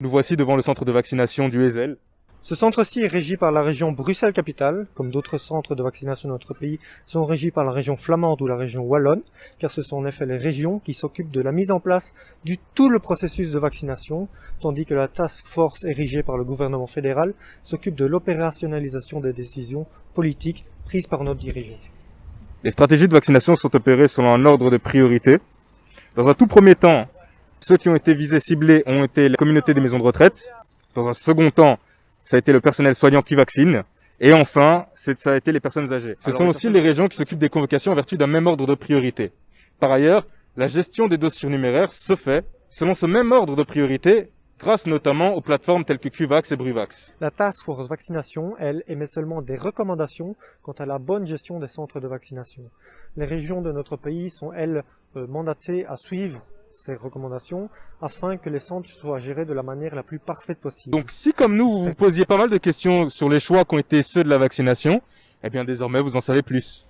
Nous voici devant le centre de vaccination du Hezel. Ce centre-ci est régi par la région Bruxelles-Capitale, comme d'autres centres de vaccination de notre pays sont régis par la région flamande ou la région wallonne, car ce sont en effet les régions qui s'occupent de la mise en place du tout le processus de vaccination, tandis que la task force érigée par le gouvernement fédéral s'occupe de l'opérationnalisation des décisions politiques prises par nos dirigeants. Les stratégies de vaccination sont opérées selon un ordre de priorité. Dans un tout premier temps, ceux qui ont été visés, ciblés, ont été la communauté des maisons de retraite. Dans un second temps, ça a été le personnel soignant qui vaccine. Et enfin, ça a été les personnes âgées. Ce sont aussi les régions qui s'occupent des convocations en vertu d'un même ordre de priorité. Par ailleurs, la gestion des doses surnuméraires se fait selon ce même ordre de priorité, grâce notamment aux plateformes telles que QVAX et Bruvax. La Task Force Vaccination, elle, émet seulement des recommandations quant à la bonne gestion des centres de vaccination. Les régions de notre pays sont, elles, mandatées à suivre ces recommandations afin que les centres soient gérés de la manière la plus parfaite possible. Donc si comme nous, vous vous posiez pas mal de questions sur les choix qui ont été ceux de la vaccination, eh bien désormais vous en savez plus.